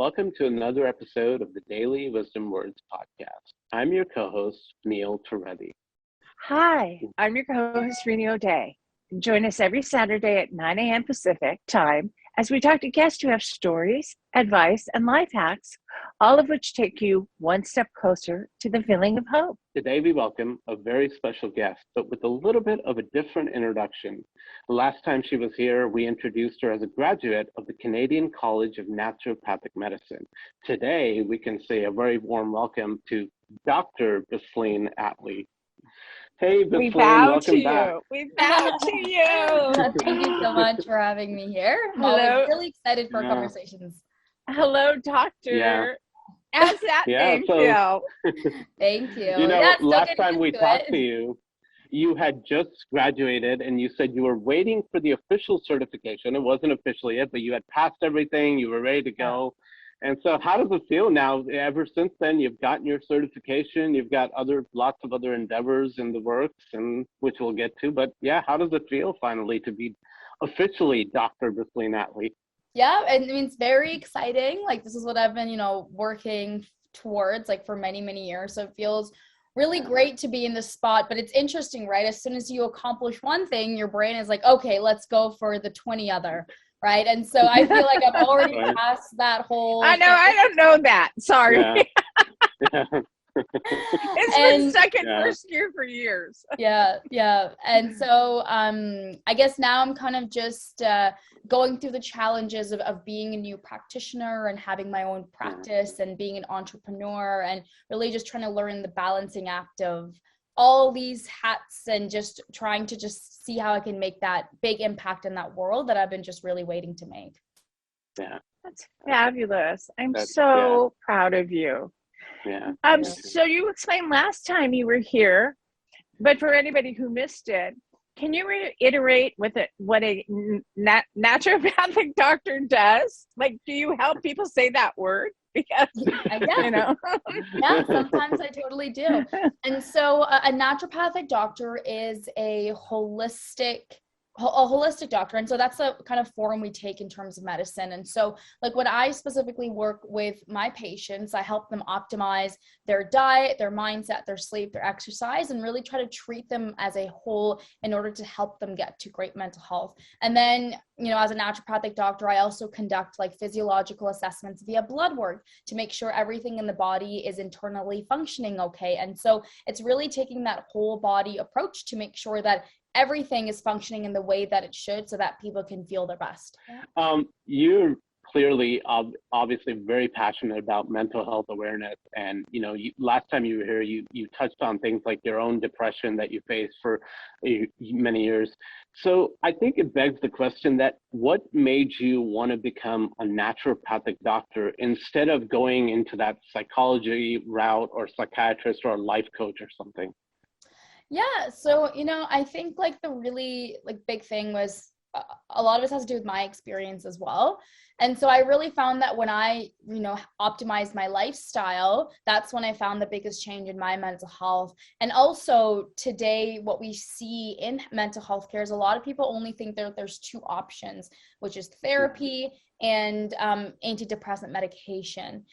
Welcome to another episode of the Daily Wisdom Words podcast. I'm your co-host, Neil Torretti. Hi, I'm your co-host, Rini O'Day. Join us every Saturday at 9 a.m. Pacific time as we talk to guests who have stories, advice, and life hacks, all of which take you one step closer to the feeling of hope. Today we welcome a very special guest, but with a little bit of a different introduction. The last time she was here, we introduced her as a graduate of the Canadian College of Naturopathic Medicine. Today, we can say a very warm welcome to Dr. Bisleen Attli. Hey, Bisleen, welcome back. We bow to you. Thank you so much for having me here. I'm always really excited for conversations. Hello, doctor. Yeah. How's that name feel? Thank you. You know, last time we talked to you, you had just graduated and you said you were waiting for the official certification. It wasn't official yet, but you had passed everything. You were ready to go. And so how does it feel now? Ever since then, you've gotten your certification. You've got lots of other endeavors in the works, and which we'll get to. But yeah, how does it feel finally to be officially Dr. Bisleen Attli? Yeah, and I mean, it's very exciting. Like, this is what I've been, working towards for many, many years. So it feels really great to be in this spot. But it's interesting, right? As soon as you accomplish one thing, your brain is like, okay, let's go for the 20 other. Right. And so I feel like I've already passed that whole. I know. I don't know that. Sorry. Yeah. It's been second, first year for years. Yeah. And so I guess now I'm kind of just going through the challenges of being a new practitioner and having my own practice and being an entrepreneur and really just trying to learn the balancing act of all these hats and just trying to just see how I can make that big impact in that world that I've been just really waiting to make. Yeah. That's fabulous. I'm so proud of you. Yeah. So you explained last time you were here, but for anybody who missed it, can you reiterate what a naturopathic doctor does? Like, do you help people say that word? Because, yeah, sometimes I totally do. And so a naturopathic doctor is a holistic doctor. And so that's the kind of form we take in terms of medicine. And so when I specifically work with my patients, I help them optimize their diet, their mindset, their sleep, their exercise, and really try to treat them as a whole in order to help them get to great mental health. And then, as a naturopathic doctor, I also conduct physiological assessments via blood work to make sure everything in the body is internally functioning okay. And so it's really taking that whole body approach to make sure that everything is functioning in the way that it should so that people can feel their best. You're clearly obviously very passionate about mental health awareness. And, last time you were here, you touched on things like your own depression that you faced for many years. So I think it begs the question that what made you want to become a naturopathic doctor instead of going into that psychology route or psychiatrist or a life coach or something? Yeah. So, I think the really big thing was a lot of it has to do with my experience as well. And so I really found that when I, optimized my lifestyle, that's when I found the biggest change in my mental health. And also today, what we see in mental health care is a lot of people only think that there's two options, which is therapy and antidepressant medication.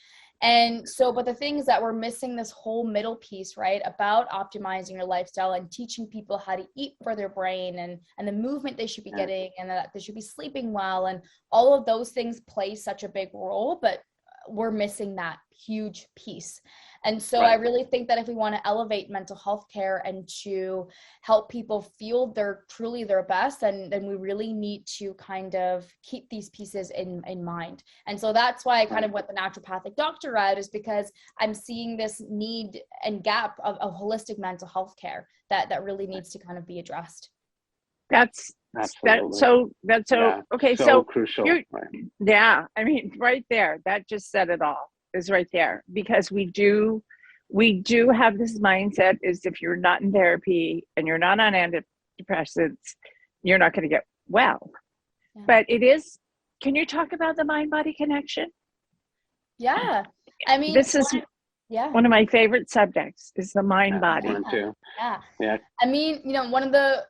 And so, but the thing is that we're missing this whole middle piece, right, about optimizing your lifestyle and teaching people how to eat for their brain and the movement they should be getting and that they should be sleeping well. And all of those things play such a big role, but we're missing that huge piece. And so I really think that if we want to elevate mental health care and to help people feel they're truly their best, then we really need to kind of keep these pieces in mind. And so that's why I kind of went the naturopathic doctor route, is because I'm seeing this need and gap of holistic mental health care that really needs to kind of be addressed. That's so okay. So crucial. Yeah, I mean, right there, that just said it all. Is right there, because we do have this mindset is if you're not in therapy and you're not on antidepressants, you're not going to get well. Yeah. But it is. Can you talk about the mind-body connection? Yeah, I mean, this is one of my favorite subjects is the mind-body. Yeah. I mean, one of the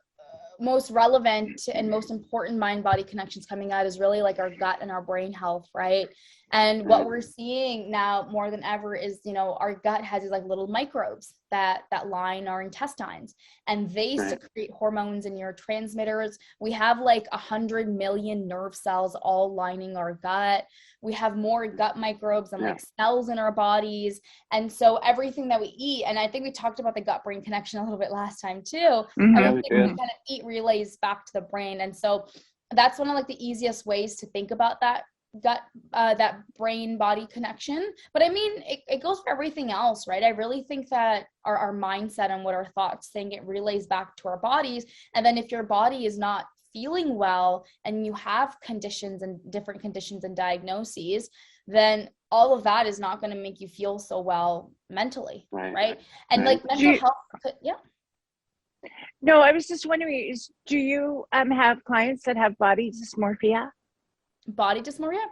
most relevant and most important mind-body connections coming out is really our gut and our brain health, right? And what we're seeing now more than ever is, you know, our gut has these like little microbes that line our intestines, and they secrete hormones and neurotransmitters. We have like 100 million nerve cells all lining our gut. We have more gut microbes than like cells in our bodies. And so everything that we eat, and I think we talked about the gut brain connection a little bit last time too, everything we kind of eat relays back to the brain. And so that's one of like the easiest ways to think about that gut, that brain body connection. But I mean, it goes for everything else, right? I really think that our mindset and what our thoughts think, it relays back to our bodies. And then if your body is not feeling well and you have conditions and different conditions and diagnoses, then all of that is not going to make you feel so well mentally, right? And like mental health, No, I was just wondering, do you have clients that have body dysmorphia? Body dysmorphia?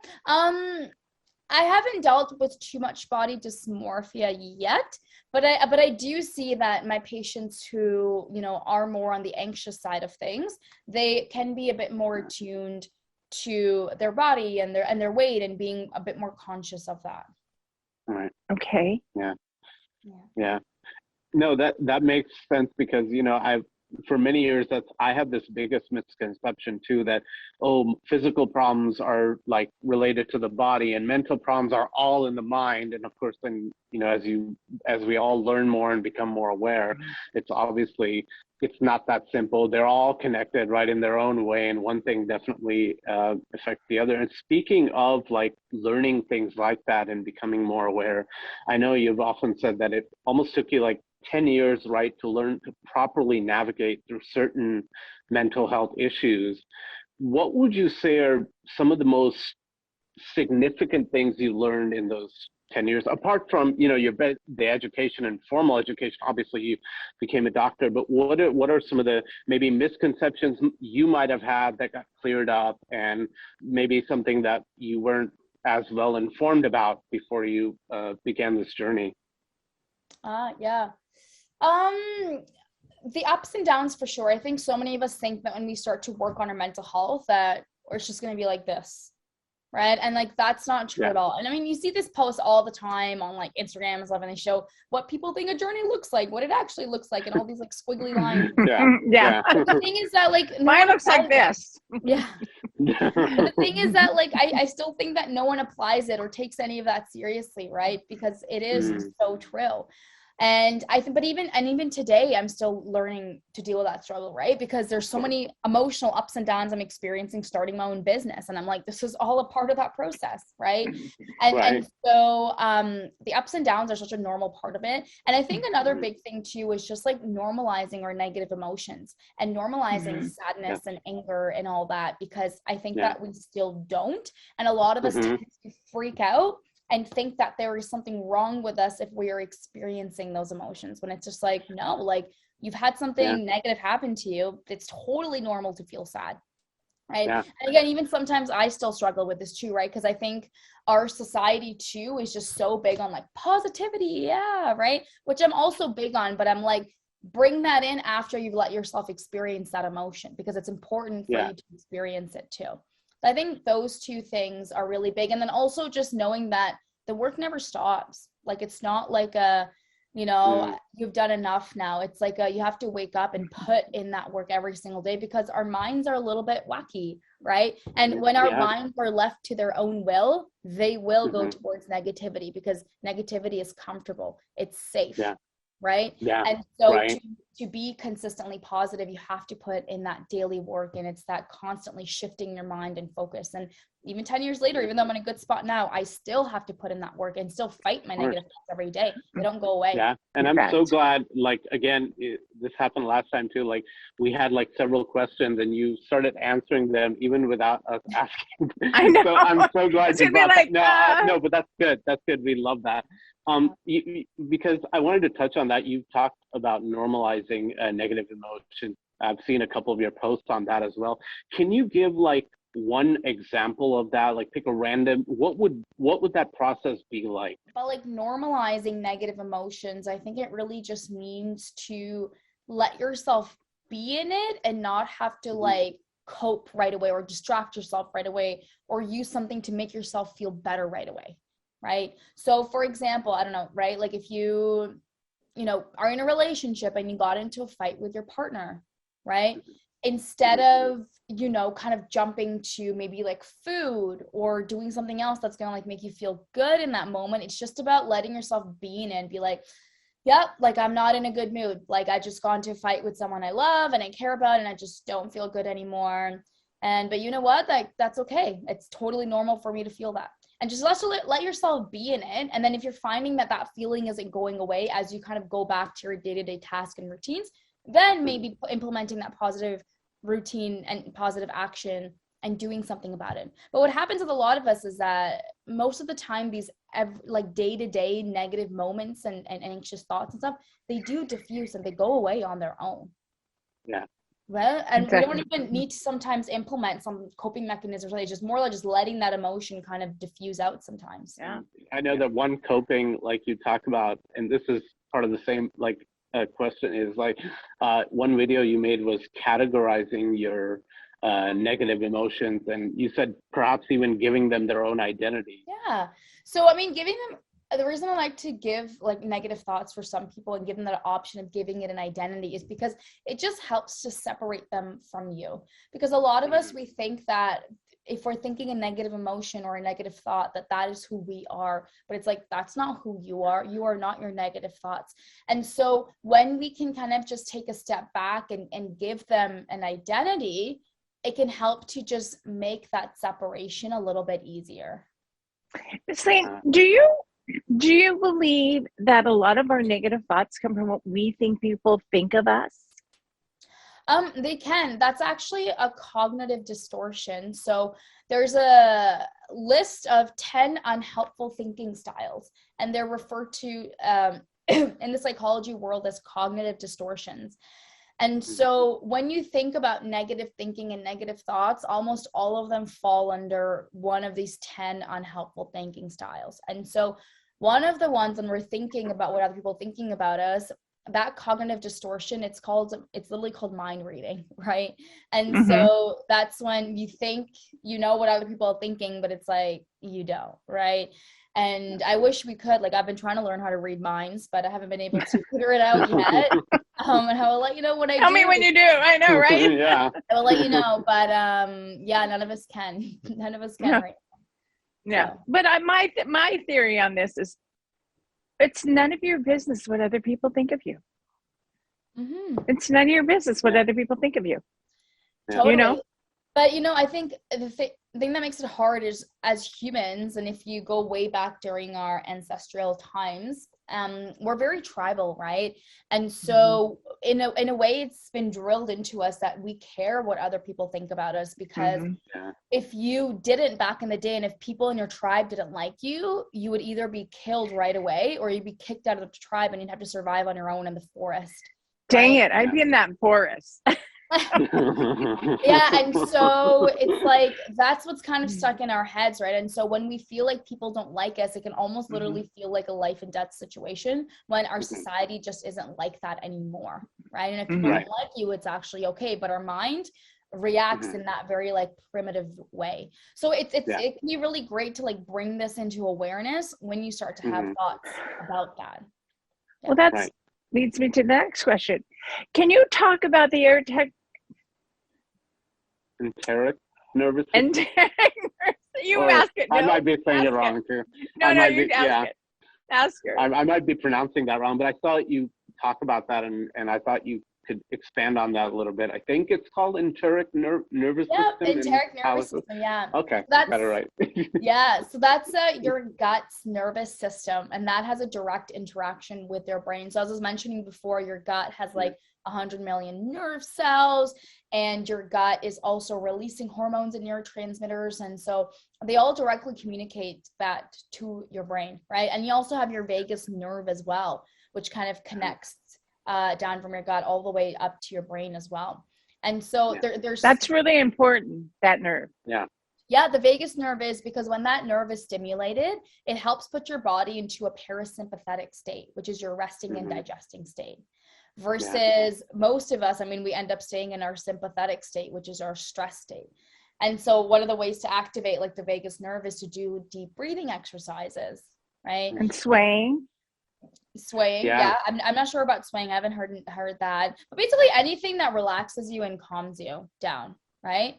I haven't dealt with too much body dysmorphia yet, but I do see that my patients who, you know, are more on the anxious side of things, they can be a bit more attuned to their body and their weight, and being a bit more conscious of that. Right. Okay. Yeah. No, that makes sense, because, you know, for many years, I have this biggest misconception too, that, physical problems are like related to the body and mental problems are all in the mind. And of course, then, you know, as we all learn more and become more aware, it's not that simple. They're all connected, right, in their own way. And one thing definitely affects the other. And speaking of like learning things like that and becoming more aware, I know you've often said that it almost took you like 10 years, right, to learn to properly navigate through certain mental health issues. What would you say are some of the most significant things you learned in those 10 years, apart from, you know, the education and formal education? Obviously you became a doctor, but what are some of the maybe misconceptions you might have had that got cleared up, and maybe something that you weren't as well informed about before you began this journey? The ups and downs for sure. I think so many of us think that when we start to work on our mental health, that it's just going to be like this, right? And like, that's not true at all. And I mean, you see this post all the time on like Instagram and stuff, and they show what people think a journey looks like, what it actually looks like, and all these like squiggly lines. The thing is that like mine looks like this. But the thing is that like I still think that no one applies it or takes any of that seriously, right? Because it is so true. And I think, but even today, I'm still learning to deal with that struggle, right? Because there's so many emotional ups and downs I'm experiencing starting my own business. And I'm like, this is all a part of that process, right? And so the ups and downs are such a normal part of it. And I think another big thing too is just like normalizing our negative emotions and normalizing sadness and anger and all that, because I think that we still don't. And a lot of us tend to freak out and think that there is something wrong with us if we are experiencing those emotions, when it's just like, no, like you've had something negative happen to you. It's totally normal to feel sad, right? And again, even sometimes I still struggle with this too, right? Because I think our society too is just so big on like positivity, right? Which I'm also big on, but I'm like, bring that in after you've let yourself experience that emotion, because it's important for you to experience it too. I think those two things are really big. And then also just knowing that the work never stops. Like, it's not like you've done enough now. It's like you have to wake up and put in that work every single day, because our minds are a little bit wacky, right? And when our minds are left to their own will, they will go towards negativity, because negativity is comfortable. It's safe. Right? And so to be consistently positive, you have to put in that daily work, and it's that constantly shifting your mind and focus. And even 10 years later, even though I'm in a good spot now, I still have to put in that work and still fight my negative thoughts every day. They don't go away. And I'm so glad, like, again, this happened last time too. Like, we had like several questions and you started answering them even without us asking. I know. So I'm so glad you brought like, that. No, but that's good. That's good. We love that. Because I wanted to touch on that. You've talked about normalizing negative emotion. I've seen a couple of your posts on that as well. Can you give like one example of that? Like, pick a random, what would that process be like? But like normalizing negative emotions, I think it really just means to let yourself be in it and not have to like cope right away or distract yourself right away or use something to make yourself feel better right away, right? So for example, I don't know, right? Like if you are in a relationship and you got into a fight with your partner, right? Instead of, kind of jumping to maybe like food or doing something else that's going to like make you feel good in that moment, it's just about letting yourself be in it and be like, yep, like I'm not in a good mood. Like I just got into a fight with someone I love and I care about and I just don't feel good anymore. But you know what? Like that's okay. It's totally normal for me to feel that. And just let yourself be in it. And then if you're finding that feeling isn't going away as you kind of go back to your day-to-day tasks and routines, then maybe implementing that positive routine and positive action and doing something about it. But what happens with a lot of us is that most of the time, these like day-to-day negative moments and anxious thoughts and stuff, they do diffuse and they go away on their own. Yeah. Right? And Exactly. we don't even need to sometimes implement some coping mechanisms. It's just more like just letting that emotion kind of diffuse out sometimes. Yeah. I know that one coping, like you talk about, and this is part of the same, like, question is like, one video you made was categorizing your negative emotions, and you said perhaps even giving them their own identity. Yeah. So, I mean, giving them, the reason I like to give like negative thoughts for some people and give them that option of giving it an identity is because it just helps to separate them from you. Because a lot of us, we think that if we're thinking a negative emotion or a negative thought, that is who we are. But it's like, that's not who you are. You are not your negative thoughts. And so when we can kind of just take a step back and give them an identity, it can help to just make that separation a little bit easier. Bisleen, do you believe that a lot of our negative thoughts come from what we think people think of us? They can. That's actually a cognitive distortion. So there's a list of 10 unhelpful thinking styles, and they're referred to in the psychology world as cognitive distortions. And so when you think about negative thinking and negative thoughts, almost all of them fall under one of these 10 unhelpful thinking styles. And so one of the ones when we're thinking about what other people are thinking about us, that cognitive distortion, it's literally called mind reading, right? And so that's when you think you know what other people are thinking, but it's like you don't, right? And I wish we could, like I've been trying to learn how to read minds, but I haven't been able to figure it out yet. And I will let you know when I do. Tell me when you do. I know, right? Yeah. I will let you know, but yeah, none of us can. None of us can right now. Yeah. So. But my theory on this is it's none of your business what other people think of you. It's none of your business what other people think of you. Totally. You know? But, I think the thing that makes it hard is as humans, and if you go way back during our ancestral times, we're very tribal, right? And so in a way, it's been drilled into us that we care what other people think about us, because if you didn't back in the day, and if people in your tribe didn't like you, you would either be killed right away or you'd be kicked out of the tribe and you'd have to survive on your own in the forest. Dang it, I'd be in that forest. Yeah, and so it's like that's what's kind of stuck in our heads, right? And so when we feel like people don't like us, it can almost literally feel like a life and death situation when our society just isn't like that anymore, right? And if people don't like you, it's actually okay, but our mind reacts in that very like primitive way. So it can be really great to like bring this into awareness when you start to have thoughts about that. Well, that leads me to the next question. Can you talk about the enteric nervous system? You ask it. No, I might be saying it wrong too. No, you ask it. Ask her. I might be pronouncing that wrong, but I saw you talk about that, and I thought you could expand on that a little bit. I think it's called enteric nervous system. Yeah, enteric nervous system. Yeah. Okay, that's got it right. Yeah, so that's your gut's nervous system, and that has a direct interaction with your brain. So as I was mentioning before, your gut has like 100 million nerve cells, and your gut is also releasing hormones and neurotransmitters, and so they all directly communicate that to your brain, right? And you also have your vagus nerve as well, which kind of connects down from your gut all the way up to your brain as well. And so there's that's really important, that nerve. Yeah, the vagus nerve is, because when that nerve is stimulated, it helps put your body into a parasympathetic state, which is your resting and digesting state, versus most of us, I mean, we end up staying in our sympathetic state, which is our stress state. And so one of the ways to activate like the vagus nerve is to do deep breathing exercises, right? And swaying. Yeah. I'm not sure about swaying. I haven't heard that. But basically anything that relaxes you and calms you down, right?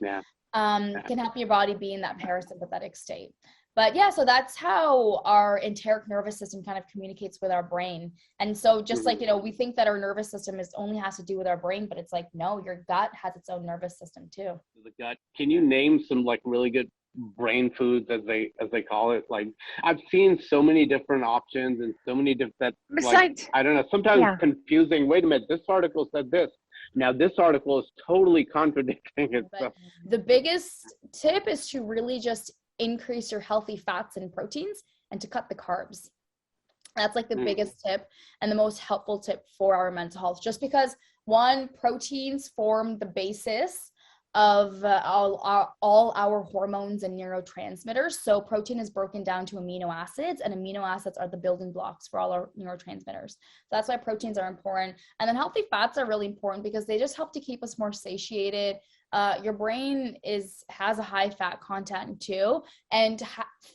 Can help your body be in that parasympathetic state. But yeah, so that's how our enteric nervous system kind of communicates with our brain. And so just like, you know, we think that our nervous system only has to do with our brain, but it's like, no, your gut has its own nervous system too. The gut. Can you name some like really good brain foods as they call it? Like I've seen so many different options and so many different, like, I don't know, sometimes confusing. Wait a minute, this article said this. Now this article is totally contradicting itself. The biggest tip is to really just increase your healthy fats and proteins and to cut the carbs. That's like the biggest tip and the most helpful tip for our mental health, just because one, proteins form the basis of all our hormones and neurotransmitters. So protein is broken down to amino acids, and amino acids are the building blocks for all our neurotransmitters. So that's why proteins are important. And then healthy fats are really important because they just help to keep us more satiated. Your brain has a high fat content too, and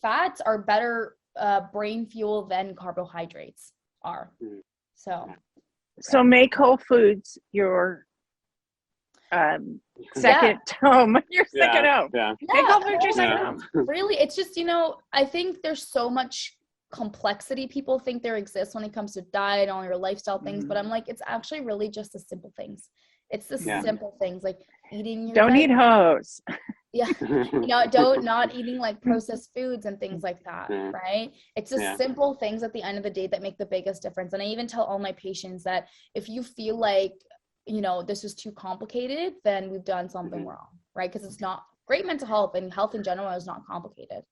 fats are better brain fuel than carbohydrates are. So make whole foods your second home. Your second home. Make whole foods your second home. Really, it's just, you know, I think there's so much complexity people think there exists when it comes to diet and all your lifestyle things, but I'm like, it's actually really just the simple things. It's the simple things like eating. Don't eat hose. You know, not eating like processed foods and things like that, right? It's just simple things at the end of the day that make the biggest difference. And I even tell all my patients that if you feel like, you know, this is too complicated, then we've done something wrong, right? Because it's not great. Mental health and health in general is not complicated.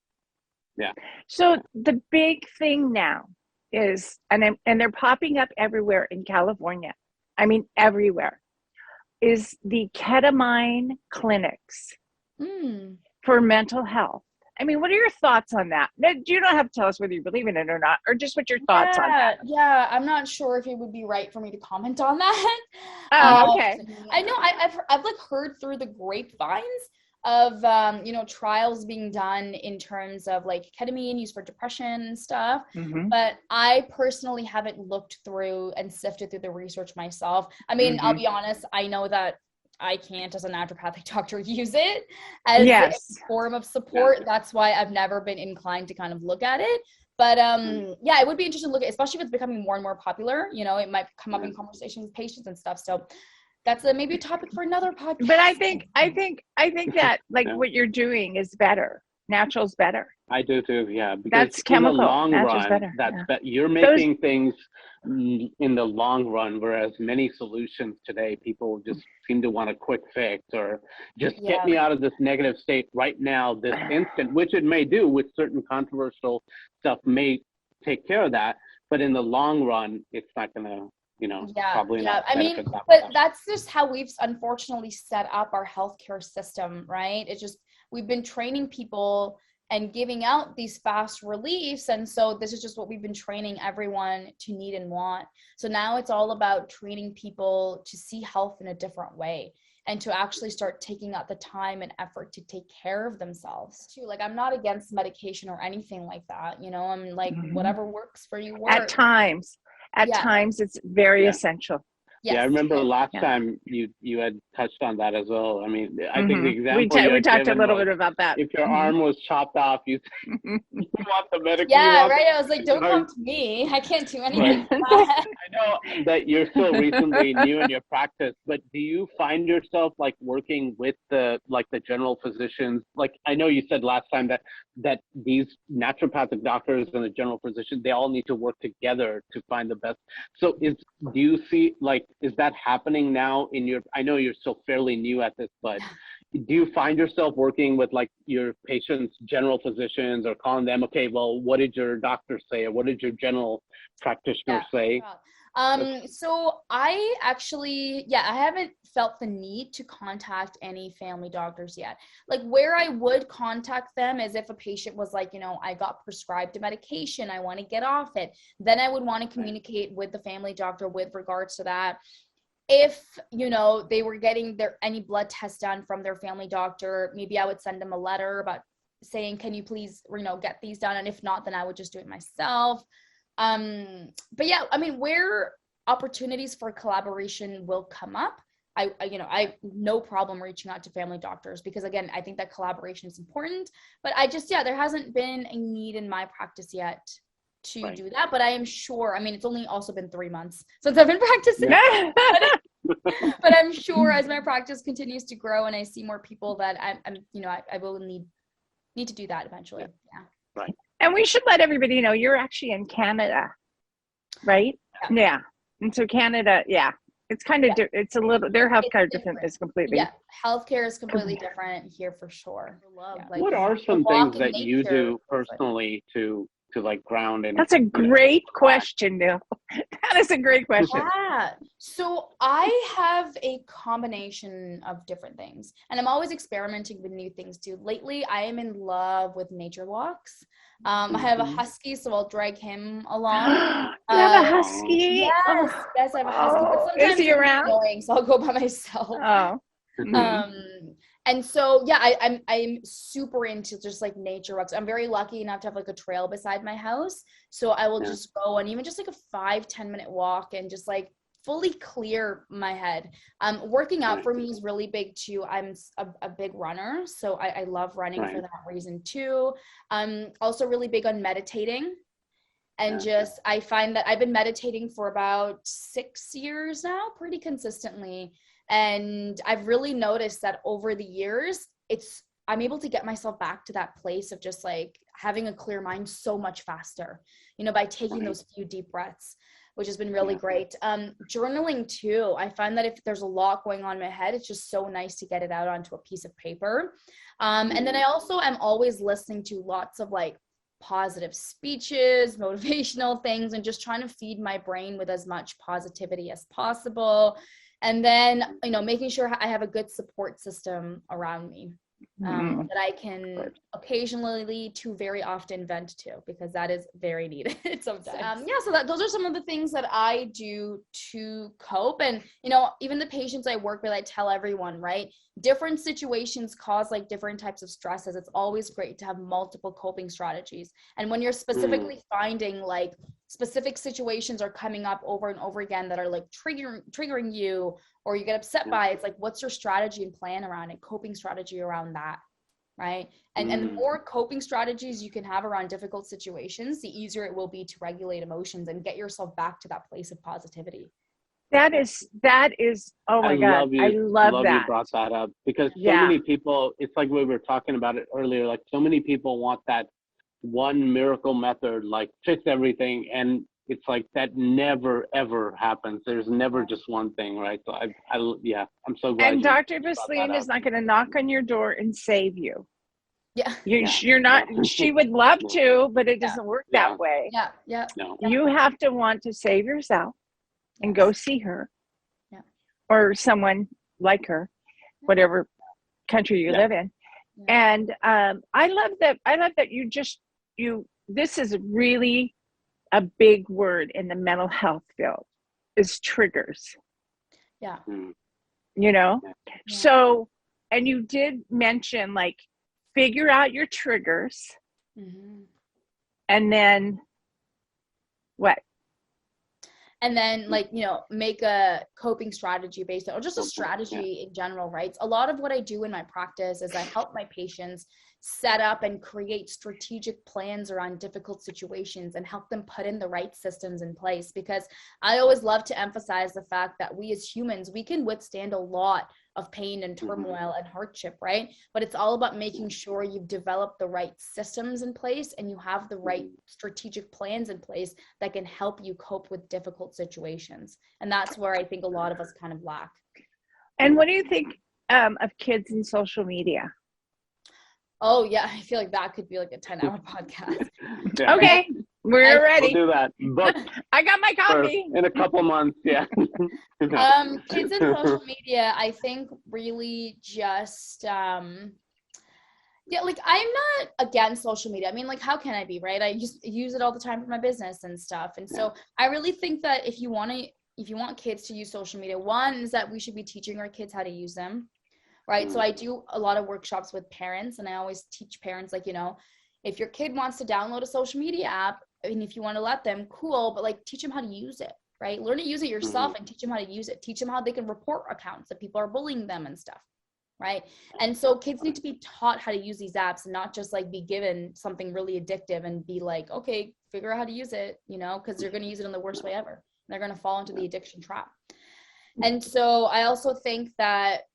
So the big thing now is, and they're popping up everywhere in California. I mean, everywhere. Is the ketamine clinics for mental health. I mean, what are your thoughts on that? You don't have to tell us whether you believe in it or not, or just what your thoughts on that. Yeah, I'm not sure if it would be right for me to comment on that. Okay. I know I've like heard through the grapevines of you know, trials being done in terms of like ketamine used for depression and stuff, but I personally haven't looked through and sifted through the research myself. I mean, I'll be honest, I know that I can't as a naturopathic doctor use it as a form of support. That's why I've never been inclined to kind of look at it. But yeah, it would be interesting to look at, especially if it's becoming more and more popular. You know, it might come up in conversation with patients and stuff. So that's maybe a topic for another podcast. But I think that like what you're doing is better. Natural's better. I do too. Yeah, because that's chemical. In the long Natural's run, better. You're making things in the long run, whereas many solutions today, people just seem to want a quick fix or just get me out of this negative state right now, this instant, which it may do with certain controversial stuff, may take care of that. But in the long run, it's not going to, you know, probably not. I mean, but that's just how we've unfortunately set up our healthcare system, right? It's just, we've been training people and giving out these fast reliefs. And so this is just what we've been training everyone to need and want. So now it's all about training people to see health in a different way and to actually start taking out the time and effort to take care of themselves too. Like, I'm not against medication or anything like that. You know, I'm like, whatever works for you works. At times it's very essential. Yes. Yeah, I remember last time you had touched on that as well. I mean, I think the example we talked a little bit about that. If your arm was chopped off, you want the medical. Yeah, right. I was like, don't come to me. I can't do anything. I know that you're still recently new in your practice, but do you find yourself like working with the general physicians? Like, I know you said last time that these naturopathic doctors and the general physicians, they all need to work together to find the best. So do you see, like, is that happening now in your, I know you're still fairly new at this, but do you find yourself working with like your patients' general physicians or calling them, okay, well, what did your doctor say? Or what did your general practitioner say? So I actually, I haven't felt the need to contact any family doctors yet. Like where I would contact them is if a patient was like, I got prescribed a medication, I want to get off it. Then I would want to communicate with the family doctor with regards to that. If, they were getting any blood tests done from their family doctor, maybe I would send them a letter about saying, can you please, get these done? And if not, then I would just do it myself. But yeah, I mean, where opportunities for collaboration will come up, I have no problem reaching out to family doctors, because again, I think that collaboration is important, but there hasn't been a need in my practice yet to do that. But I am sure, I mean, it's only also been 3 months since I've been practicing, but I'm sure as my practice continues to grow and I see more people that I will need to do that eventually. Yeah. Right. And we should let everybody know you're actually in Canada, right? Yeah. And so Canada, it's kind of, it's a little, their healthcare different is completely. Yeah. Healthcare is completely different here for sure. What are some things that you do personally to like ground and— That's a great question, Neil. That is a great question. Yeah. So I have a combination of different things, and I'm always experimenting with new things too. Lately, I am in love with nature walks. I have a husky, so I'll drag him along. You have a husky? Yes, I have a husky. But sometimes is he around? Annoying, so I'll go by myself. Oh. And so, I'm super into just like nature walks. I'm very lucky enough to have like a trail beside my house. So I will just go on even just like a 5-10 minute walk and just like fully clear my head. Working out for me is really big too. I'm a big runner. So I love running for that reason too. I'm also really big on meditating. And I find that I've been meditating for about 6 years now, pretty consistently. And I've really noticed that over the years, I'm able to get myself back to that place of just like having a clear mind so much faster, by taking those few deep breaths, which has been really great. Journaling too. I find that if there's a lot going on in my head, it's just so nice to get it out onto a piece of paper. And then I also am always listening to lots of like positive speeches, motivational things, and just trying to feed my brain with as much positivity as possible. And then, making sure I have a good support system around me that I can occasionally to very often vent to, because that is very needed sometimes. So those are some of the things that I do to cope. And, even the patients I work with, I tell everyone, right? Different situations cause like different types of stresses. It's always great to have multiple coping strategies. And when you're specifically finding like specific situations are coming up over and over again that are like triggering you, or you get upset by, it's like, what's your strategy and plan around it, coping strategy around that, right? And the more coping strategies you can have around difficult situations, the easier it will be to regulate emotions and get yourself back to that place of positivity. That is, oh my God, I love that. You brought that up, because so many people, it's like we were talking about it earlier, like so many people want that one miracle method, like fix everything. And it's like that never, ever happens. There's never just one thing, right? So I'm so glad. And Dr. Bisleen is not going to knock on your door and save you. Yeah. You're not, she would love to, but it doesn't work that way. Yeah. No. You have to want to save yourself and go see her or someone like her, whatever country you live in. And I love that this is really a big word in the mental health field, is triggers. Yeah. So, and you did mention like figure out your triggers and then what? And then like, make a coping strategy based on, or just a strategy in general, right? A lot of what I do in my practice is I help my patients set up and create strategic plans around difficult situations and help them put in the right systems in place. Because I always love to emphasize the fact that we as humans, we can withstand a lot of pain and turmoil and hardship, right? But it's all about making sure you've developed the right systems in place and you have the right strategic plans in place that can help you cope with difficult situations. And that's where I think a lot of us kind of lack. And what do you think of kids and social media? Oh yeah, I feel like that could be like a 10-hour podcast. Okay. We're ready. We'll do that. But I got my coffee. in a couple months, yeah. Kids and social media, I think really just yeah, like I'm not against social media. I mean, like, how can I be, right? I just use it all the time for my business and stuff. And so I really think that if you want kids to use social media, one is that we should be teaching our kids how to use them, right? So I do a lot of workshops with parents, and I always teach parents, like, if your kid wants to download a social media app, and if you want to let them, cool, but like teach them how to use it, right? Learn to use it yourself and teach them how to use it. Teach them how they can report accounts that people are bullying them and stuff, right? And so kids need to be taught how to use these apps and not just like be given something really addictive and be like, okay, figure out how to use it, because they're going to use it in the worst way ever. They're going to fall into the addiction trap. And so I also think that,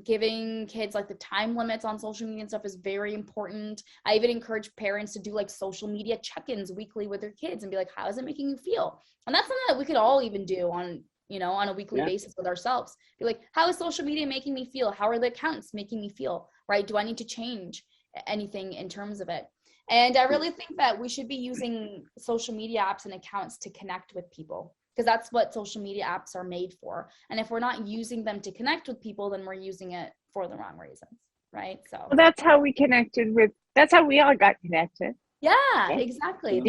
giving kids like the time limits on social media and stuff is very important. I even encourage parents to do like social media check-ins weekly with their kids and be like, how is it making you feel? And that's something that we could all even do on a weekly basis with ourselves. Be like, how is social media making me feel? How are the accounts making me feel, right? Do I need to change anything in terms of it? And I really think that we should be using social media apps and accounts to connect with people, because that's what social media apps are made for. And if we're not using them to connect with people, then we're using it for the wrong reasons, right? So that's how we connected that's how we all got connected. Yeah, exactly.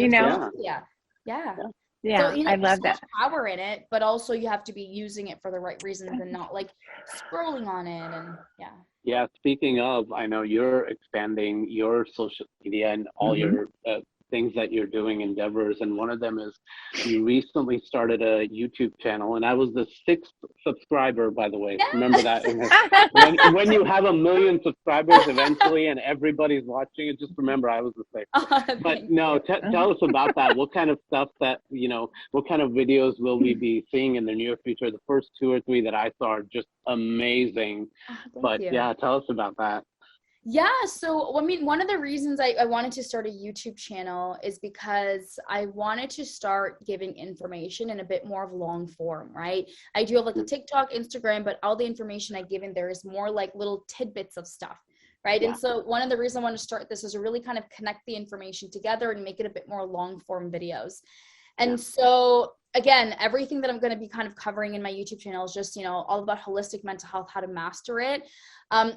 Yeah, so, I love that. There's power in it, but also you have to be using it for the right reasons and not like scrolling on it. And Yeah, speaking of, I know you're expanding your social media and all your things that you're doing, endeavors, and one of them is you recently started a YouTube channel, and I was the 6th subscriber, by the way. Yeah. Remember that? when you have 1 million subscribers eventually and everybody's watching it, just remember I was the 6th. But no, tell us about that. What kind of stuff that, what kind of videos will we be seeing in the near future? The first 2 or 3 that I saw are just amazing. But yeah, tell us about that. Yeah, so I mean, one of the reasons I wanted to start a YouTube channel is because I wanted to start giving information in a bit more of long form, right? I do have like a TikTok, Instagram, but all the information I give in there is more like little tidbits of stuff, right? And so one of the reasons I want to start this is to really kind of connect the information together and make it a bit more long form videos. And so again, everything that I'm going to be kind of covering in my YouTube channel is just, all about holistic mental health, how to master it.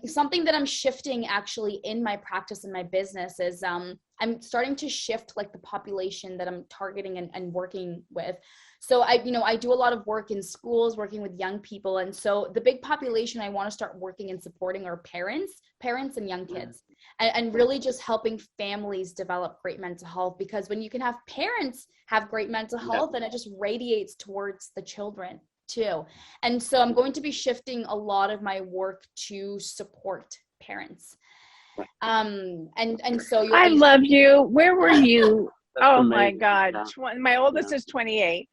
Something that I'm shifting actually in my practice and my business is I'm starting to shift like the population that I'm targeting and working with. So I do a lot of work in schools, working with young people. And so the big population I want to start working and supporting are parents and young kids, and really just helping families develop great mental health, because when you can have parents have great mental health, then it just radiates towards the children too. And so I'm going to be shifting a lot of my work to support parents. And so I love you. Where were you? Oh amazing. My God. My oldest is 28.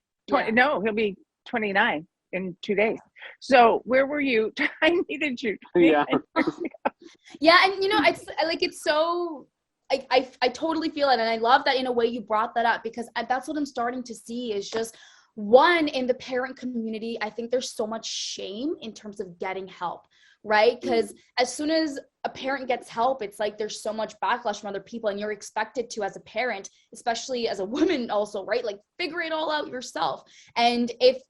No, he'll be 29 in 2 days. So where were you? I needed you. Yeah. And it's so, I totally feel it. And I love that in a way you brought that up, because that's what I'm starting to see is just one, in the parent community, I think there's so much shame in terms of getting help, right? Because as soon as a parent gets help, it's like there's so much backlash from other people, and you're expected to, as a parent, especially as a woman also, right? Like figure it all out yourself. And if,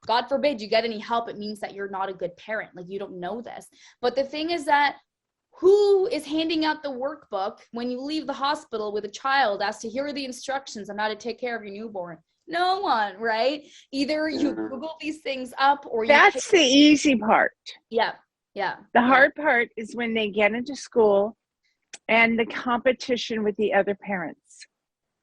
God forbid you get any help, it means that you're not a good parent. Like you don't know this. But the thing is that who is handing out the workbook when you leave the hospital with a child as to here are the instructions on how to take care of your newborn? No one, right? Either you Google these things up or that's the easy part. Yeah. The hard part is when they get into school and the competition with the other parents.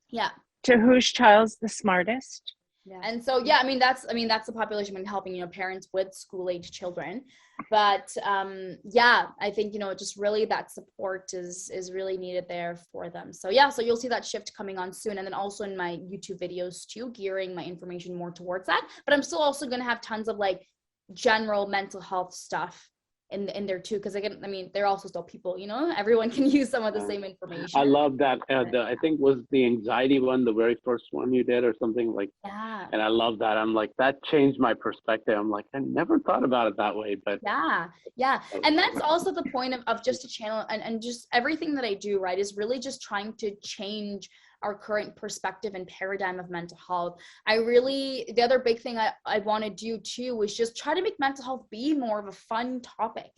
Yeah. To whose child's the smartest. Yeah. And so, that's the population when helping, parents with school age children. But I think, just really that support is really needed there for them. So so you'll see that shift coming on soon. And then also in my YouTube videos too, gearing my information more towards that. But I'm still also going to have tons of like general mental health stuff in there too, because again, they're also still people, everyone can use some of the same information. I love that. I think was the anxiety one, the very first one you did or something like, and I love that. I'm like, that changed my perspective. I'm like, I never thought about it that way, but and that's also the point of just a channel and just everything that I do, right, is really just trying to change our current perspective and paradigm of mental health. The other big thing I want to do too was just try to make mental health be more of a fun topic.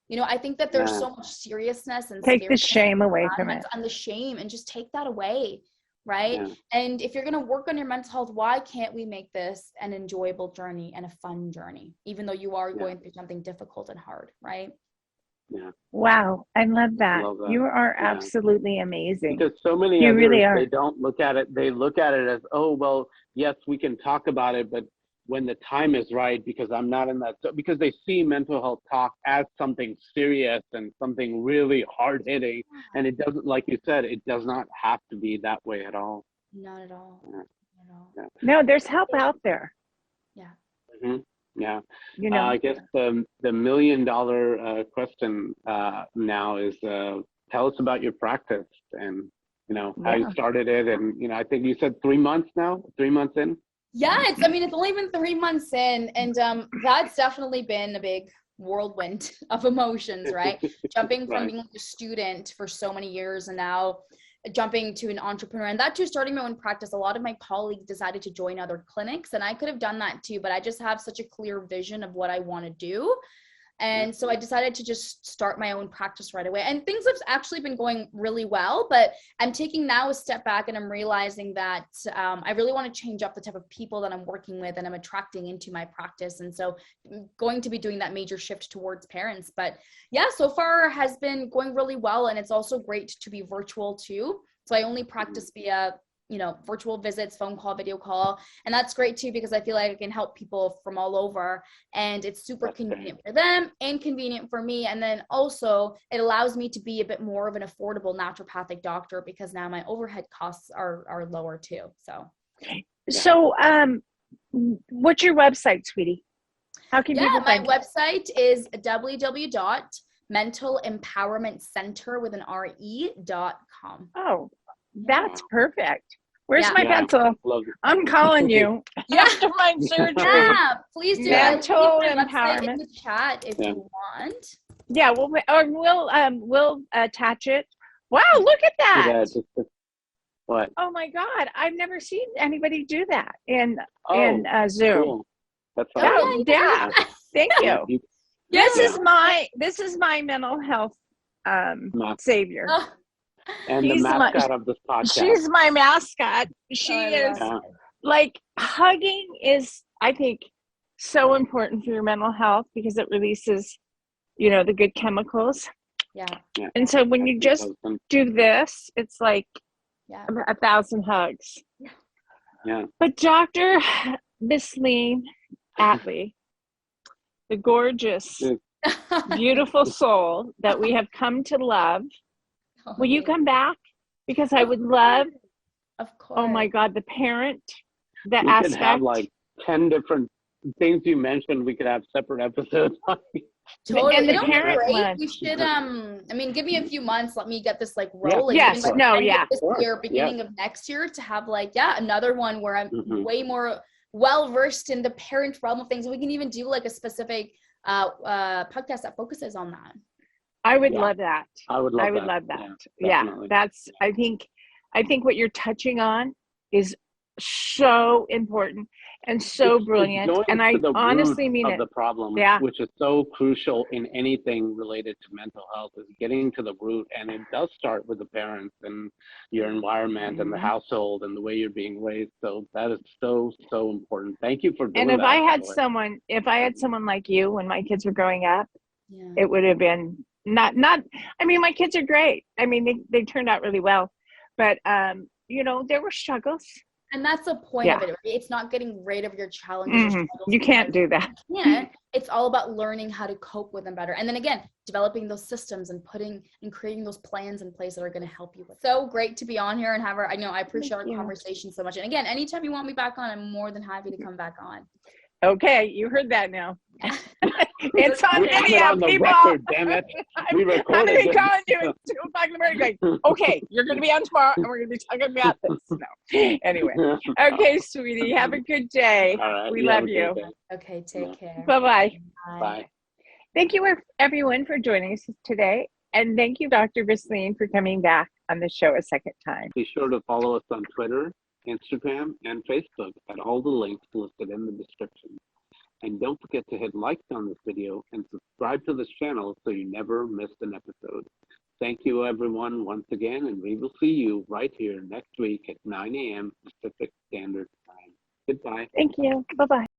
You know, I think that there's so much seriousness and take the shame away from it, and the shame, and just take that away. Right. Yeah. And if you're going to work on your mental health, why can't we make this an enjoyable journey and a fun journey, even though you are going through something difficult and hard, right? Yeah. Wow. I love that. You are absolutely amazing. Because so many you others, really are. they don't look at it. They look at it as, oh, well, yes, we can talk about it, but when the time is right, because I'm not in that, because they see mental health talk as something serious and something really hard hitting. And it doesn't, like you said, it does not have to be that way at all. Not at all. Yeah. Not at all. Yeah. No, there's help out there. Yeah. Mm-hmm. Yeah. You know, I guess the $1 million question now is, tell us about your practice and, you know, how you started it. And, you know, I think you said 3 months now, 3 months in. Yeah, it's only been 3 months in, and that's definitely been a big whirlwind of emotions, right? Jumping from being a student for so many years and now jumping to an entrepreneur, and that too, starting my own practice. A lot of my colleagues decided to join other clinics, and I could have done that too, but I just have such a clear vision of what I want to do. And so I decided to just start my own practice right away. And things have actually been going really well, but I'm taking now a step back and I'm realizing that I really want to change up the type of people that I'm working with and I'm attracting into my practice. And so I'm going to be doing that major shift towards parents. But yeah, so far has been going really well. And it's also great to be virtual too. So I only practice via virtual visits, phone call, video call. And that's great too, because I feel like I can help people from all over, and it's super convenient for them and convenient for me. And then also it allows me to be a bit more of an affordable naturopathic doctor, because now my overhead costs are lower too. So what's your website, sweetie? How can people find my website is www.mentalempowermentcenter.com. Oh, that's perfect. Where's my pencil? I'm calling you after my surgery. Yeah, please do. Mental empowerment in the chat if you want. Yeah, we'll attach it. Wow, look at that! What? Oh my God, I've never seen anybody do that in Zoom. Cool. That's yeah. Thank you. This is my mental health savior. Oh. And the mascot of this podcast. She's my mascot. She is like, hugging is, I think, so important for your mental health because it releases, the good chemicals. Yeah. And so when you just do this, it's like 1,000 hugs. Yeah. But Dr. Bisleen Attli, the gorgeous, beautiful soul that we have come to love, will you come back? Because I would love, of course. Oh my God, the parent, we aspect. Could have like 10 different things you mentioned. We could have separate episodes. Totally. And the parent one. We should, give me a few months. Let me get this rolling. Yes. This year, beginning of next year, to have another one where I'm way more well-versed in the parent realm of things. We can even do a specific podcast that focuses on that. I would love that. I would love that. Yeah, that's, I think what you're touching on is so important and so brilliant. And I honestly mean it. The problem, which is so crucial in anything related to mental health, is getting to the root. And it does start with the parents and your environment and the household and the way you're being raised. So that is so, so important. Thank you for doing that. And if I had someone like you when my kids were growing up, it would have been not, I mean, my kids are great. I mean, they turned out really well, but there were struggles. And that's the point of it. Right? It's not getting rid of your challenges. You can't do that. Yeah. It's all about learning how to cope with them better. And then again, developing those systems and creating those plans in place that are going to help you. So great to be on here and have I appreciate our conversation so much. And again, anytime you want me back on, I'm more than happy to come back on. Okay, you heard that now. It's on video, people. Record, damn it. We recorded. I'm going to be calling you at 2 o'clock in the morning going, okay, you're going to be on tomorrow and we're going to be talking about this. No. Anyway. Okay, sweetie, have a good day. All right, we love you. Okay, take care. Bye-bye. Bye. Thank you, everyone, for joining us today. And thank you, Dr. Bisleen, for coming back. on the show a second time. Be sure to follow us on Twitter, Instagram, and Facebook at all the links listed in the description. And don't forget to hit like on this video and subscribe to this channel so you never miss an episode. Thank you everyone once again, and we will see you right here next week at 9 a.m. Pacific Standard Time. Goodbye. Thank you. Bye-bye.